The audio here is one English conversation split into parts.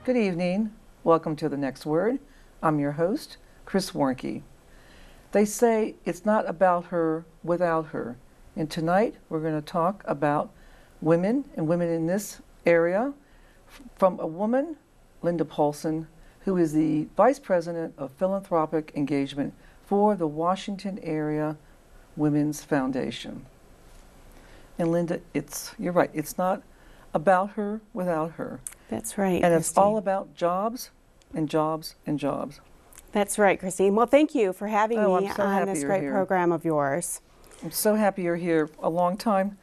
Good evening. Welcome to The Next Word. I'm your host, Chris Warnke. They say it's not about her without her. And tonight we're going to talk about women and women in this area from a woman, Linda Paulson, who is the Vice President of Philanthropic Engagement for the Washington Area Women's Foundation. And Linda, you're right, it's not about her without her. That's right, And Christine. it's all about jobs and jobs and jobs. That's right, Christine. Well, thank you for having me I'm so on happy this you're great here. program of yours. I'm so happy you're here, a long time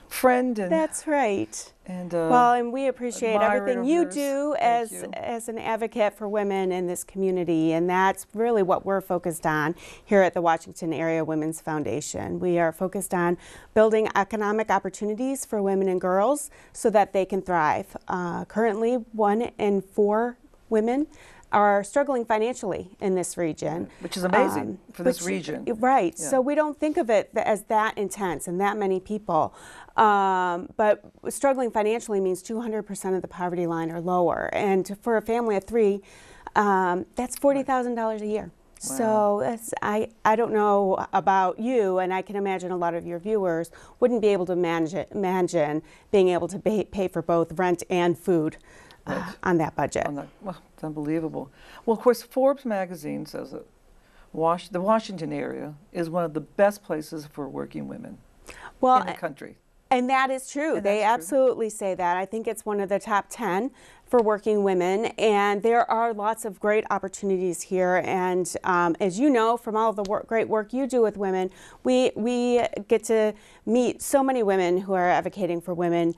friend. And, That's right. And well, and we appreciate admirer everything of you yours. do Thank as you. as an advocate for women in this community, and that's really what we're focused on here at the Washington Area Women's Foundation. We are focused on building economic opportunities for women and girls so that they can thrive. Currently, 1 in 4 women are struggling financially in this region. Which is amazing for this region. Right. Yeah. So we don't think of it as that intense and that many people. But struggling financially means 200% of the poverty line or lower. And for a family of 3, that's $40,000 a year. Wow. So that's, I don't know about you, and I can imagine a lot of your viewers wouldn't be able to imagine being able to pay for both rent and food. Right. On that budget. Well, it's unbelievable. Well, of course, Forbes magazine says that the Washington area is one of the best places for working women in the country. And that is true. They absolutely say that. I think it's one of the top 10 for working women, and there are lots of great opportunities here. And as you know from all of the great work you do with women, we get to meet so many women who are advocating for women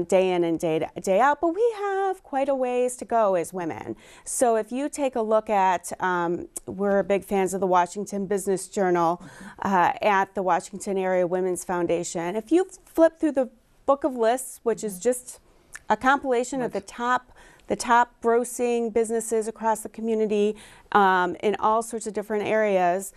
day in and day out, but we have quite a ways to go as women. So if you take a look at, we're big fans of the Washington Business Journal at the Washington Area Women's Foundation. If you flip through the book of lists, which is just a compilation of the top grossing businesses across the community in all sorts of different areas.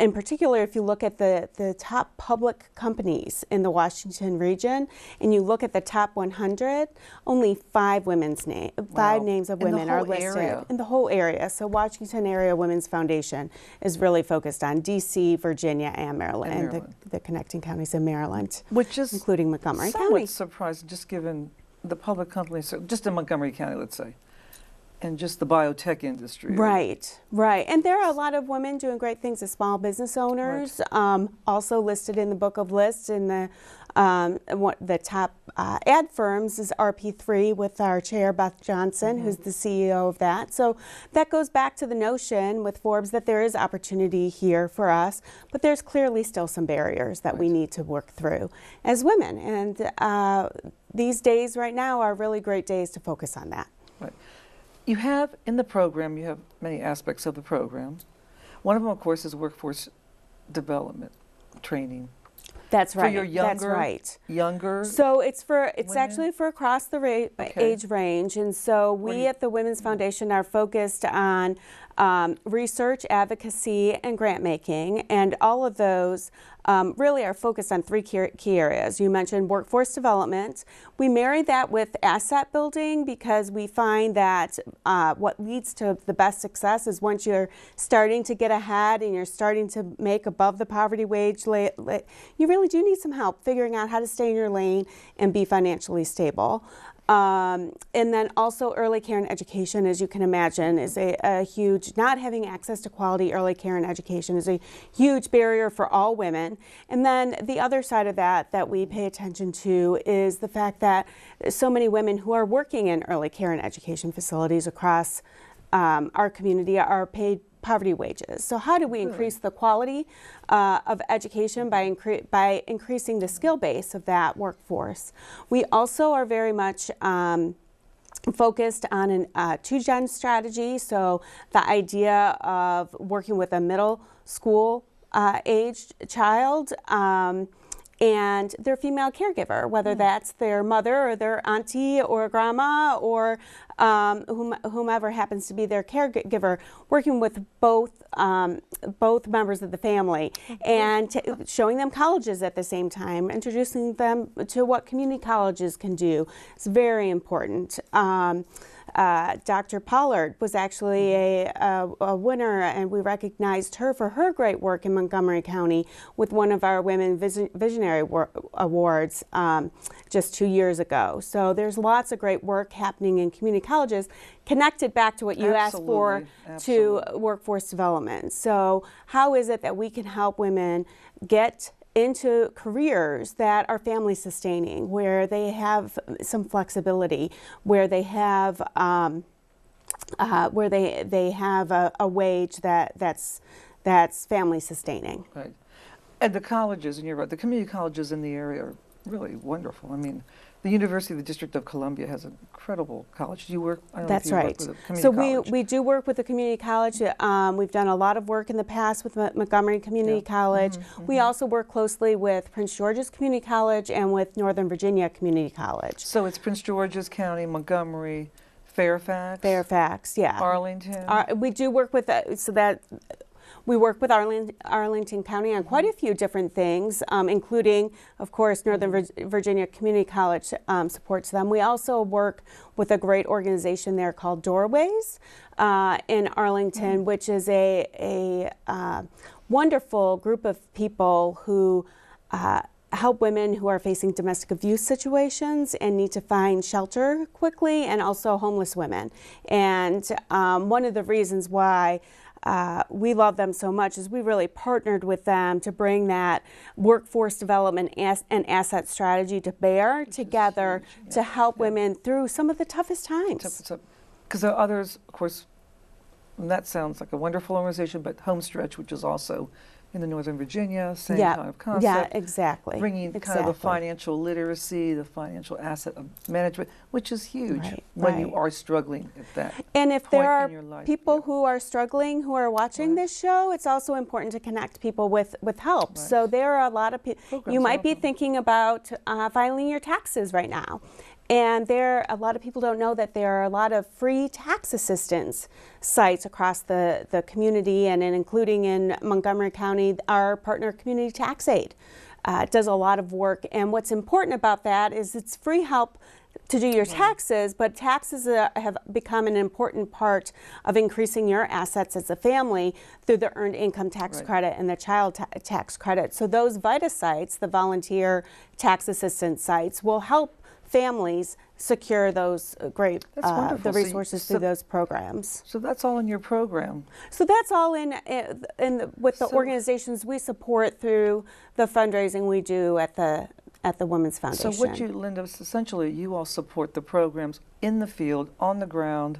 In particular, if you look at the top public companies in the Washington region, and you look at the top 100, only 5 names of women are listed in the whole area. So Washington Area Women's Foundation is really focused on D.C., Virginia, and Maryland, and the connecting counties in Maryland, which is including Montgomery County. Somewhat surprising, just given the public companies, just in Montgomery County, let's say. And just the biotech industry. Right. And there are a lot of women doing great things as small business owners, also listed in the book of lists. In the top ad firms is RP3 with our chair, Beth Johnson, who's the CEO of that. So that goes back to the notion with Forbes that there is opportunity here for us, but there's clearly still some barriers that we need to work through as women. And these days right now are really great days to focus on that. Right. You have, in the program, you have many aspects of the program. One of them, of course, is workforce development training. That's right. For your younger. So it's actually for across the age range, and so we at the Women's Foundation are focused on research, advocacy, and grant making, and all of those really are focused on 3 key areas. You mentioned workforce development. We marry that with asset building because we find that what leads to the best success is once you're starting to get ahead and you're starting to make above the poverty wage, you really do need some help figuring out how to stay in your lane and be financially stable. And then also early care and education, as you can imagine, is a huge, not having access to quality early care and education is a huge barrier for all women. And then the other side of that we pay attention to is the fact that so many women who are working in early care and education facilities across our community are paid poverty wages. So how do we increase the quality of education by increasing the skill base of that workforce? We also are very much focused on a 2-gen strategy, so the idea of working with a middle school aged child and their female caregiver, whether that's their mother or their auntie or grandma or whomever happens to be their caregiver, working with both members of the family, and showing them colleges at the same time, introducing them to what community colleges can do. It's very important. Dr. Pollard was actually a winner, and we recognized her for her great work in Montgomery County with one of our Women Visionary Awards just 2 years ago. So there's lots of great work happening in community colleges, connected back to what you asked for, to workforce development. So how is it that we can help women get into careers that are family sustaining, where they have some flexibility, where they have a wage that's family sustaining. Right. And the colleges, and you're right, the community colleges in the area are really wonderful. I mean, the University of the District of Columbia has an incredible college. Do you work? I don't know if you work with a community college. So we do work with the community college. We've done a lot of work in the past with Montgomery Community College. We also work closely with Prince George's Community College and with Northern Virginia Community College. So it's Prince George's County, Montgomery, Fairfax? Fairfax, yeah. Arlington? We do work with, we work with Arlington County on quite a few different things, including, of course, Northern Virginia Community College supports them. We also work with a great organization there called Doorways in Arlington, which is a wonderful group of people who help women who are facing domestic abuse situations and need to find shelter quickly, and also homeless women. And one of the reasons why we love them so much is we really partnered with them to bring that workforce development and asset strategy to bear together to help women through some of the toughest times. Because there are others, of course, and that sounds like a wonderful organization, but Homestretch, which is also in the Northern Virginia, same kind of concept. Yeah, exactly. Bringing kind of the financial literacy, the financial asset management, which is huge when you are struggling at that And if there are life, people who are struggling, who are watching this show, it's also important to connect people with help. So there are a lot of people, you might be thinking about filing your taxes right now. And a lot of people don't know that there are a lot of free tax assistance sites across the community, and including in Montgomery County, our partner Community Tax Aid does a lot of work. And what's important about that is it's free help to do your taxes, but taxes have become an important part of increasing your assets as a family through the Earned Income Tax Credit and the Child Tax Credit. So those VITA sites, the volunteer tax assistance sites, will help families secure those great the resources through those programs. So that's all in your program. So that's all with the organizations we support through the fundraising we do at the Women's Foundation. So Linda, essentially you all support the programs in the field, on the ground.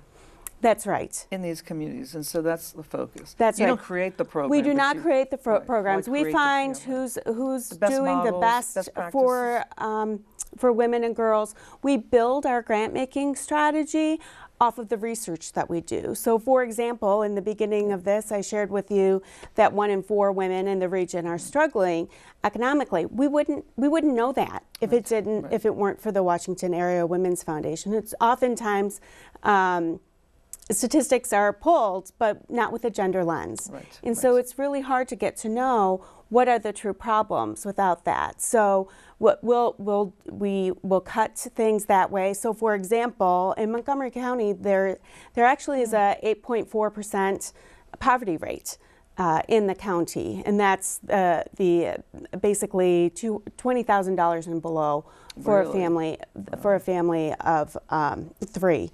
That's right. In these communities, and so that's the focus. That's right. You don't create the program. We do not create the programs. We find who's doing the best for women and girls. We build our grant making strategy off of the research that we do. So for example, in the beginning of this, I shared with you that 1 in 4 women in the region are struggling economically. We wouldn't know that if if it weren't for the Washington Area Women's Foundation. It's oftentimes statistics are pulled, but not with a gender lens. And so it's really hard to get to know what are the true problems without that. So we will cut things that way. So for example, in Montgomery County, there actually is a 8.4% poverty rate in the county, and that's basically $20,000 and below for a family of 3.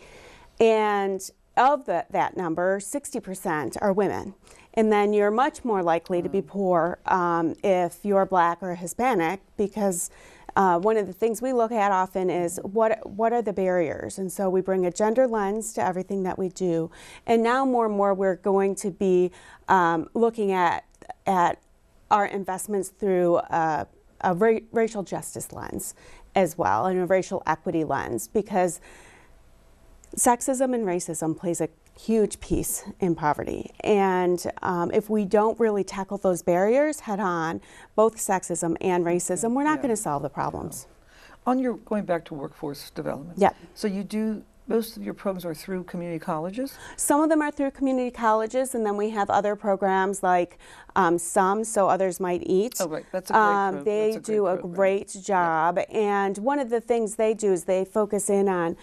And of that number, 60% are women. And then you're much more likely to be poor if you're Black or Hispanic, because one of the things we look at often is what are the barriers? And so we bring a gender lens to everything that we do. And now more and more we're going to be looking at our investments through a racial justice lens as well, and a racial equity lens, because sexism and racism plays a huge piece in poverty. And if we don't really tackle those barriers head on, both sexism and racism, we're not going to solve the problems. On your, going back to workforce development, so you do most of your programs are through community colleges? Some of them are through community colleges, and then we have other programs like some, so others might eat. Oh, right. That's a great program. They do a great job, and one of the things they do is they focus in on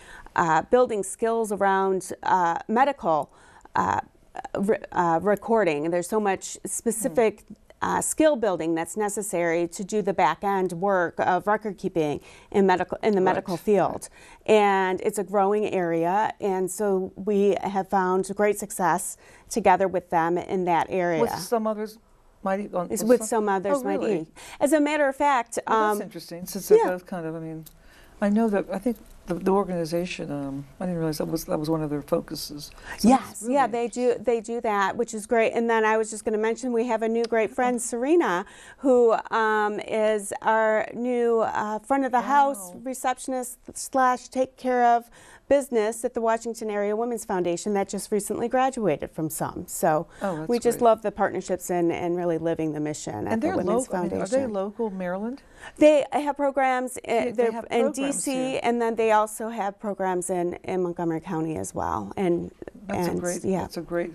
building skills around medical recording. There's so much specific skill building that's necessary to do the back end work of record keeping in the medical field, and it's a growing area, and so we have found great success together with them in that area. With some others might eat. With some others might eat. As a matter of fact, that's interesting. Since they're both kind of, I mean, I know that I think the organization. I didn't realize that was one of their focuses. So yes, really yeah, they do that, which is great. And then I was just going to mention we have a new great friend, Serena, who is our new front of the house receptionist / take care of business at the Washington Area Women's Foundation that just recently graduated from some. So we just love the partnerships and really living the mission at the Women's Foundation. Are they local Maryland? They have programs in programs DC, here. and then they also have programs in Montgomery County as well. And that's a great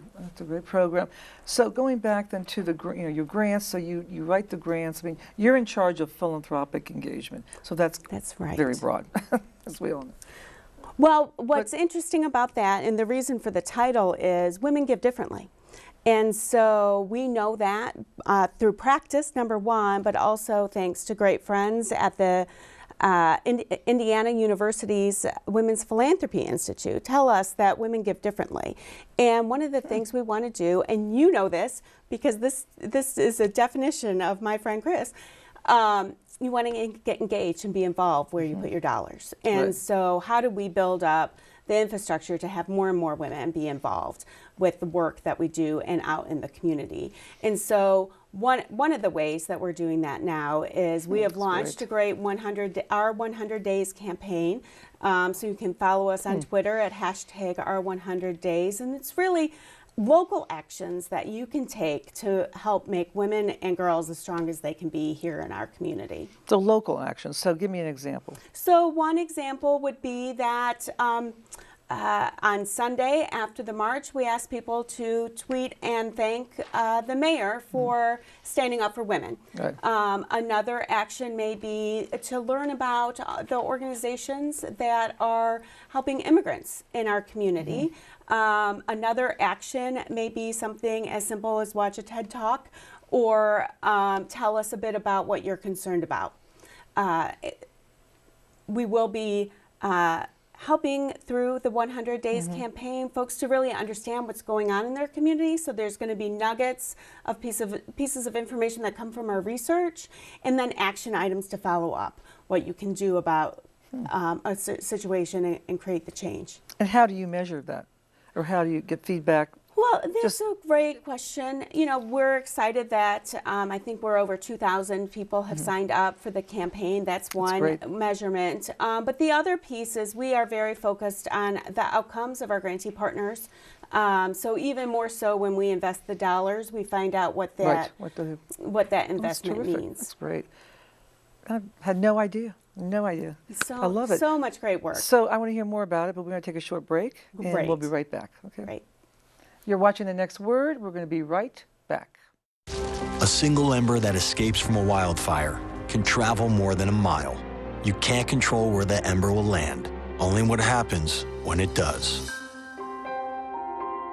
program. So going back then to the your grants, so you write the grants. I mean, you're in charge of philanthropic engagement. So that's right. Very broad, as we all know. Well, what's interesting about that, and the reason for the title, is women give differently. And so we know that through practice, number one, but also thanks to great friends at the Indiana University's Women's Philanthropy Institute tell us that women give differently. And one of the things we want to do, and you know this because this is a definition of my friend Chris, you want to get engaged and be involved where you put your dollars. And so how do we build up the infrastructure to have more and more women be involved with the work that we do and out in the community? And so one of the ways that we're doing that now is we have launched a great our 100 Days campaign. So you can follow us on Twitter at #our100days. And it's really local actions that you can take to help make women and girls as strong as they can be here in our community. So local actions. So give me an example. So one example would be that on Sunday after the march, we asked people to tweet and thank the mayor for standing up for women. Right. Another action may be to learn about the organizations that are helping immigrants in our community. Another action may be something as simple as watch a TED Talk or tell us a bit about what you're concerned about. We will be helping through the 100 Days campaign folks to really understand what's going on in their community. So there's going to be nuggets of pieces of information that come from our research, and then action items to follow up, what you can do about a situation and create the change. And how do you measure that? Or how do you get feedback? Well, that's a great question. You know, we're excited that I think we're over 2,000 people have signed up for the campaign. That's one measurement. But the other piece is we are very focused on the outcomes of our grantee partners. So even more so when we invest the dollars, we find out what that investment means. That's great. I had no idea. No idea. I love it. So much great work. So I want to hear more about it, but we're going to take a short break, and we'll be right back. Okay. Great. You're watching The Next Word. We're going to be right back. A single ember that escapes from a wildfire can travel more than a mile. You can't control where that ember will land, only what happens when it does.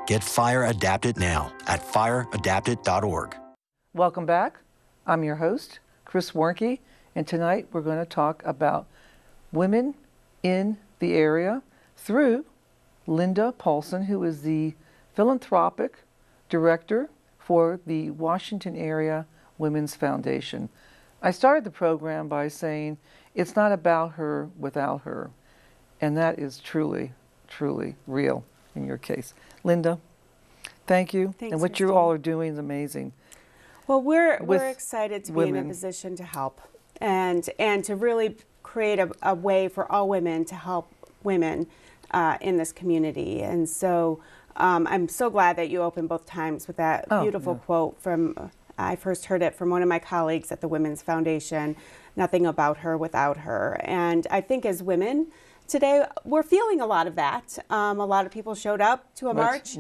Get Fire Adapted now at fireadapted.org. Welcome back. I'm your host, Chris Warnke. And tonight we're going to talk about women in the area through Linda Paulson, who is the philanthropic director for the Washington Area Women's Foundation. I started the program by saying it's not about her without her. And that is truly, truly real in your case. Linda, thank you. Thanks, and what you all are doing is amazing. Well, we're excited to be in a position to help. And to really create a way for all women to help women in this community. And so I'm so glad that you opened both times with that beautiful quote from, I first heard it from one of my colleagues at the Women's Foundation, nothing about her without her. And I think as women, today we're feeling a lot of that. A lot of people showed up to a march,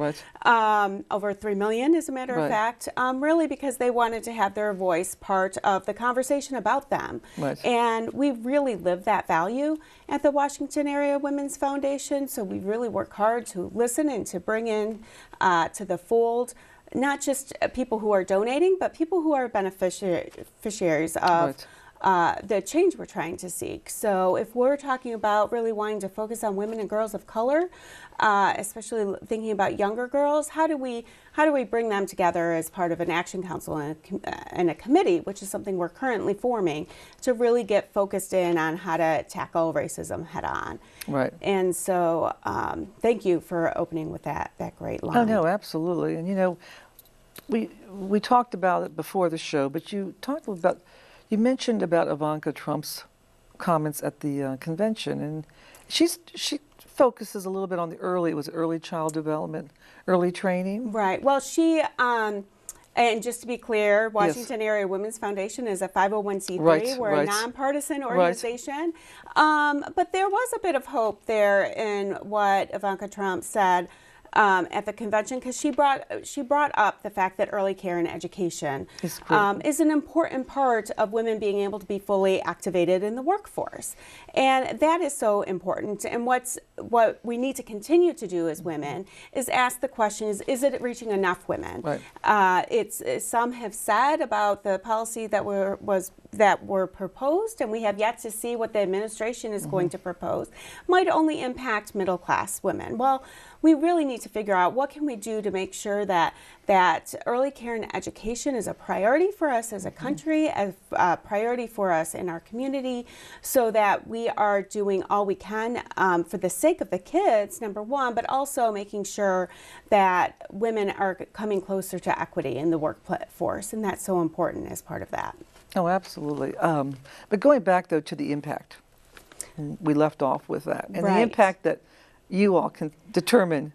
over 3 million as a matter of fact, really because they wanted to have their voice part of the conversation about them. And we really live that value at the Washington Area Women's Foundation, so we really work hard to listen and to bring in to the fold not just people who are donating, but people who are beneficiaries of the change we're trying to seek. So if we're talking about really wanting to focus on women and girls of color, especially thinking about younger girls, how do we bring them together as part of an action council and a committee, which is something we're currently forming, to really get focused in on how to tackle racism head on. And so thank you for opening with that great line. Oh, no, absolutely. And you know, we talked about it before the show, but you mentioned about Ivanka Trump's comments at the convention, and she focuses a little bit on the early child development, early training. Right. Well, she and just to be clear, Washington Area Women's Foundation is a 501c3. We're a nonpartisan organization. But there was a bit of hope there in what Ivanka Trump said at the convention, because she brought up the fact that early care and education is an important part of women being able to be fully activated in the workforce, and that is so important. And what we need to continue to do as women is ask the question: is it reaching enough women? Some have said about the policy that were proposed, and we have yet to see what the administration is going to propose, might only impact middle class women. Well, we really need to figure out what can we do to make sure that early care and education is a priority for us as a country, a priority for us in our community, so that we are doing all we can for the sake of the kids, number one, but also making sure that women are coming closer to equity in the workforce, and that's so important as part of that. Oh, absolutely. But going back, though, to the impact, we left off with that, and the impact that you all can determine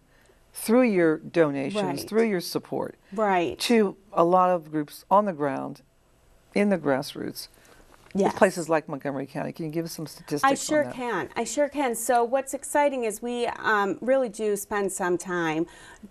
through your donations, through your support, to a lot of groups on the ground, in the grassroots, places like Montgomery County. Can you give us some statistics on that? I sure can. So what's exciting is we really do spend some time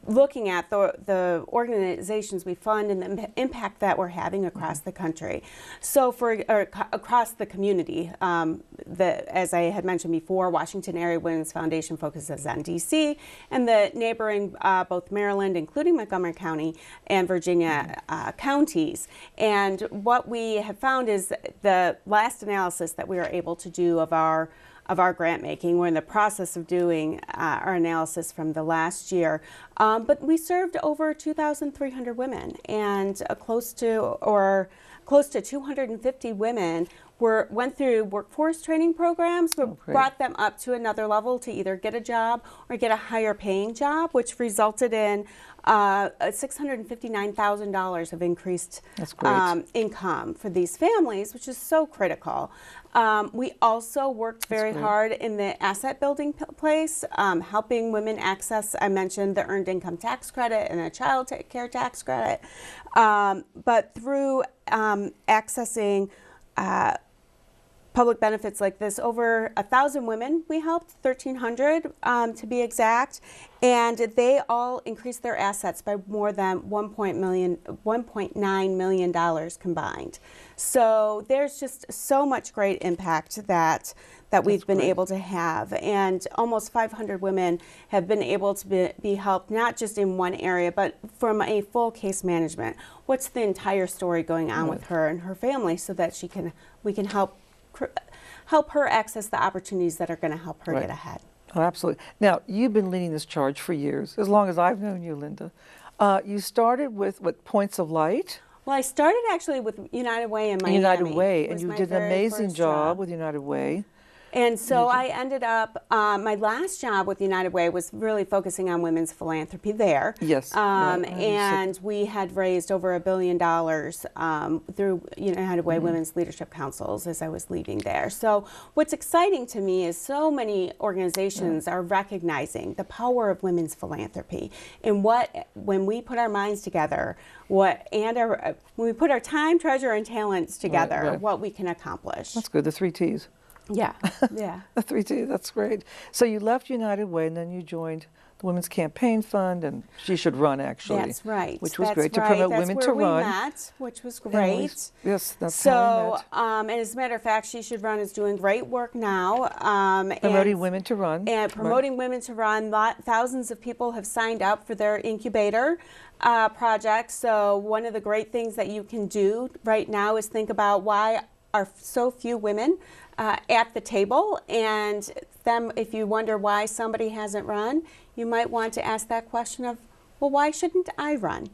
looking at the organizations we fund and the impact that we're having across the country. So across the community, as I had mentioned before, Washington Area Women's Foundation focuses on DC and the neighboring both Maryland, including Montgomery County, and Virginia counties. And what we have found is the last analysis that we were able to do of our grant making. We're in the process of doing our analysis from the last year, but we served over 2,300 women, and close to 250 women went through workforce training programs. We brought them up to another level to either get a job or get a higher paying job, which resulted in $659,000 of increased income for these families, which is so critical. We also worked very hard in the asset building place, helping women access, I mentioned, the earned income tax credit and a child care tax credit, but through accessing public benefits like this, over 1,000 women we helped, 1,300 to be exact, and they all increased their assets by more than $1.9 million combined. So there's just so much great impact that we've been able to have, and almost 500 women have been able to be helped, not just in one area, but from a full case management. What's the entire story going on with her and her family, so that we can help her access the opportunities that are going to help her get ahead. Oh, absolutely. Now, you've been leading this charge for years, as long as I've known you, Linda. You started with Points of Light? Well, I started actually with United Way in Miami. United Way, and you did an amazing job with United Way. And so I ended up, my last job with United Way was really focusing on women's philanthropy there. And we had raised over $1 billion through United Way Women's Leadership Councils as I was leaving there. So what's exciting to me is so many organizations are recognizing the power of women's philanthropy, and when we put our minds together, when we put our time, treasure, and talents together, what we can accomplish. That's good, the 3 T's. Yeah, yeah. A 3-2, that's great. So you left United Way and then you joined the Women's Campaign Fund, and She Should Run, actually. That's right. Which was That's great, to right. promote That's women where to we run. met, which was And great. yes, that's how we met. And as a matter of fact, She Should Run is doing great work now. Promoting women to run. And promoting women to run. Thousands of people have signed up for their incubator project. So one of the great things that you can do right now is think about why are so few women at the table, and then if you wonder why somebody hasn't run, you might want to ask that question of, well, why shouldn't I run?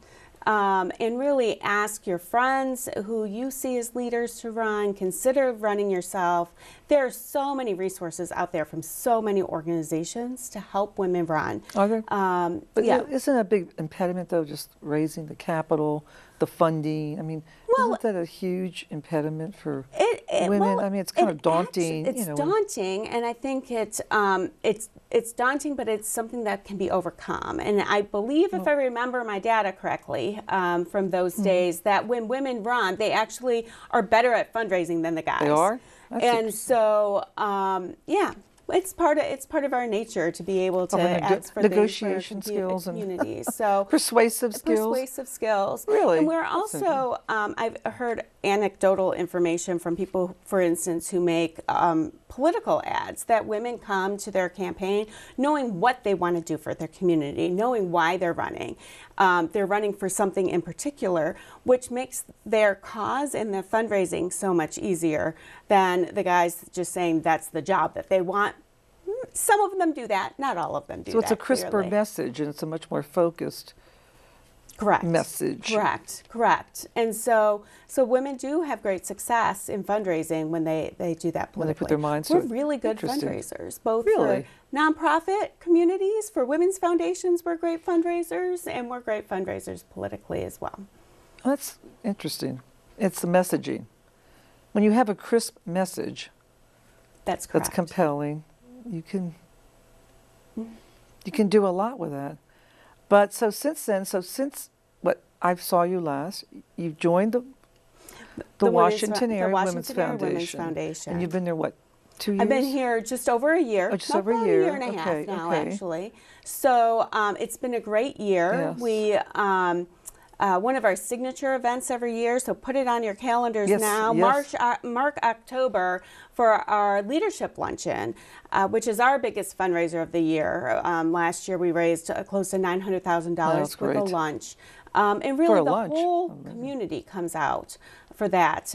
And really ask your friends who you see as leaders to run. Consider running yourself. There are so many resources out there from so many organizations to help women run. Are there? But yeah. Isn't a big impediment, though, just raising the capital, the funding? I mean, isn't that a huge impediment for women? Well, I mean, it's kind of daunting. It's daunting, and I think it's daunting, but it's something that can be overcome. And I believe, if I remember my data correctly from those days, that when women run, they actually are better at fundraising than the guys. They are? And so, yeah. It's part of our nature to be able to ask for negotiation things for skills and communities. So persuasive skills. Persuasive skills. Really? And we're also I've heard anecdotal information from people, for instance, who make political ads, that women come to their campaign knowing what they want to do for their community, knowing why they're running. They're running for something in particular, which makes their cause and their fundraising so much easier than the guys just saying that's the job that they want. Some of them do that, not all of them do that. So it's a crisper clearly. message, and it's a much more focused message. Correct. And so women do have great success in fundraising when they do that politically. When they put their minds to We're it. really good Interesting. fundraisers, both Really? for nonprofit communities, for women's foundations. We're great fundraisers, and we're great fundraisers politically as well. That's interesting. It's the messaging. When you have a crisp message That's correct. that's compelling, you can do a lot with that. But since what I saw you last, you've joined the Washington Area Women's Foundation. And you've been there, what, 2 years? I've been here just over a year. Oh, just over a year. A year and a half now, actually. So it's been a great year. Yes. We one of our signature events every year, so put it on your calendars now. Yes. Mark October for our leadership luncheon, which is our biggest fundraiser of the year. Last year we raised close to $900,000 for the lunch. And really the whole community comes out for that.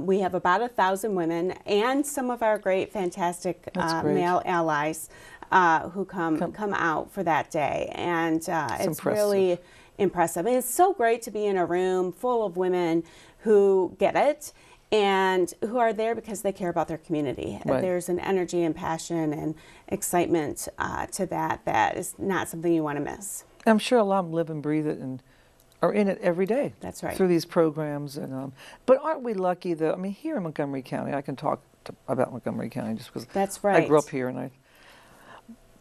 We have about 1,000 women and some of our great, fantastic male allies who come out for that day. And it's really impressive. And it's so great to be in a room full of women who get it and who are there because they care about their community. Right. There's an energy and passion and excitement to that is not something you want to miss. I'm sure a lot of them live and breathe it and are in it every day. That's right. Through these programs. But aren't we lucky, though? I mean, here in Montgomery County, I can talk about Montgomery County just because That's right. I grew up here.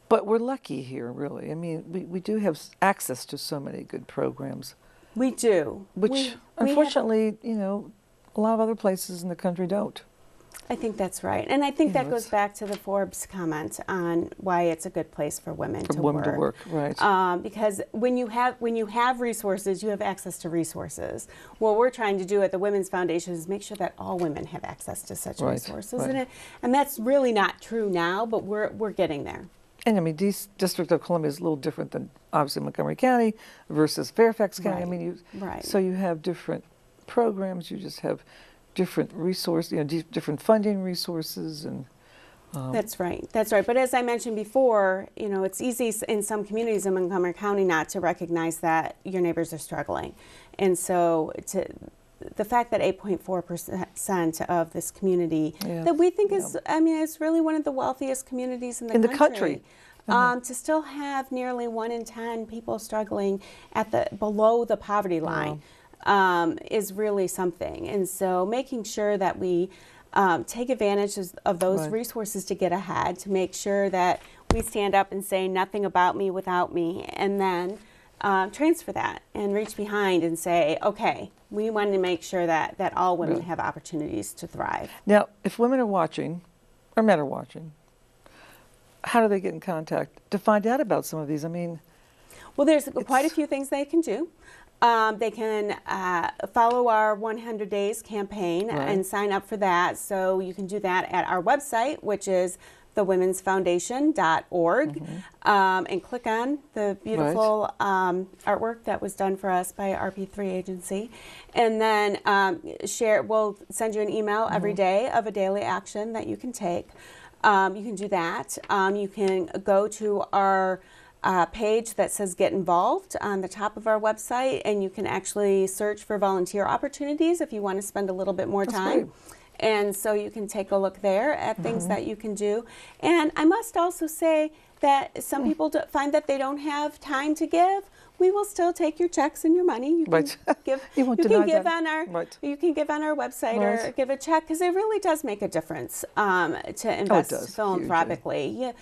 But we're lucky here, really. I mean, we do have access to so many good programs. We do. Which, unfortunately, a lot of other places in the country don't. I think that's right. And I think that goes back to the Forbes comment on why it's a good place for women to work. Right. Because when you have resources, you have access to resources. What we're trying to do at the Women's Foundation is make sure that all women have access to such resources. Right. And that's really not true now, but we're getting there. And I mean, District of Columbia is a little different than obviously Montgomery County versus Fairfax County. Right. I mean, Right. So you have different programs. You just have different resources, different funding resources, and. That's right. But as I mentioned before, it's easy in some communities in Montgomery County not to recognize that your neighbors are struggling, and so the fact that 8.4% of this community that we think is, it's really one of the wealthiest communities in the country. To still have nearly 1 in 10 people struggling below the poverty line is really something. And so making sure that we take advantage of those resources to get ahead, to make sure that we stand up and say nothing about me without me, and then transfer that and reach behind and say, okay, we want to make sure that all women have opportunities to thrive. Now, if women are watching, or men are watching, how do they get in contact to find out about some of these? I mean, well, there's quite a few things they can do. They can follow our 100 Days campaign and sign up for that. So you can do that at our website, which is thewomensfoundation.org, and click on the beautiful artwork that was done for us by RP3 Agency. And then we'll send you an email every day of a daily action that you can take. You can do that. You can go to our page that says Get Involved on the top of our website, and you can actually search for volunteer opportunities if you want to spend a little bit more time. Great. And so you can take a look there at things that you can do. And I must also say that some people find that they don't have time to give. We will still take your checks and your money. You can give. You can give on our. You can give on our website or give a check, because it really does make a difference to invest philanthropically. Yeah,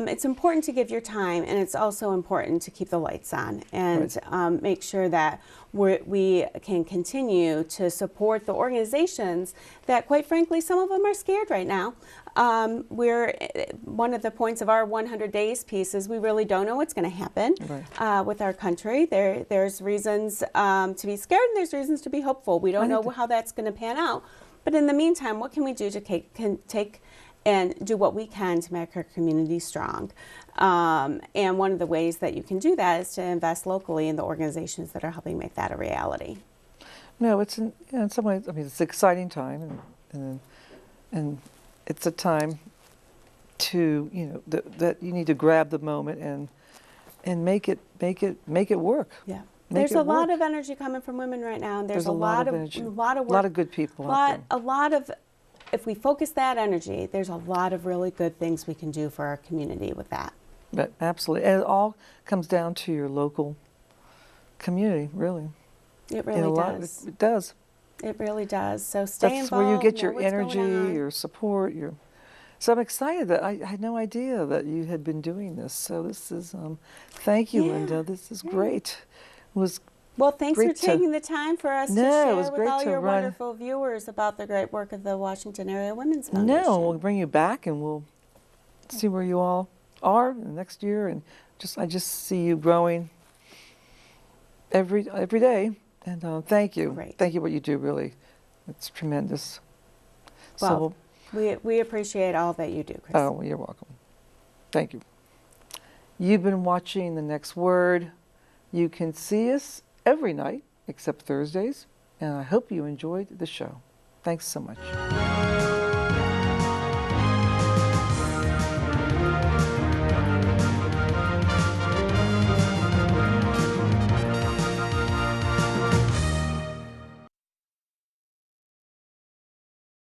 it's important to give your time, and it's also important to keep the lights on and make sure that we can continue to support the organizations that, quite frankly, some of them are scared right now. One of the points of our 100 Days piece is we really don't know what's going to happen with our country. There's reasons to be scared, and there's reasons to be hopeful. We don't know how that's going to pan out. But in the meantime, what can we do to take and do what we can to make our community strong? And one of the ways that you can do that is to invest locally in the organizations that are helping make that a reality. No, it's in some ways, I mean, it's an exciting time, and it's a time to, that you need to grab the moment and make it work. Yeah. There's a lot of energy coming from women right now, and there's a lot of energy. work. A lot of good people out there. If we focus that energy, there's a lot of really good things we can do for our community with that. But absolutely. And it all comes down to your local community, really. It really does. It does. It really does. So stay involved. That's where you get your energy, your support, So I'm excited that I had no idea that you had been doing this. So this is, thank you, Linda. This is great. It was Well, thanks for taking the time for us to share with all your run. wonderful viewers about the great work of the Washington Area Women's Foundation. No, we'll bring you back and we'll see where you all are next year, and I just see you growing every day. And thank you. Great. Thank you what you do, really. It's tremendous. Well, we appreciate all that you do, Chris. Oh, well, you're welcome. Thank you. You've been watching The Next Word. You can see us every night except Thursdays, and I hope you enjoyed the show. Thanks so much.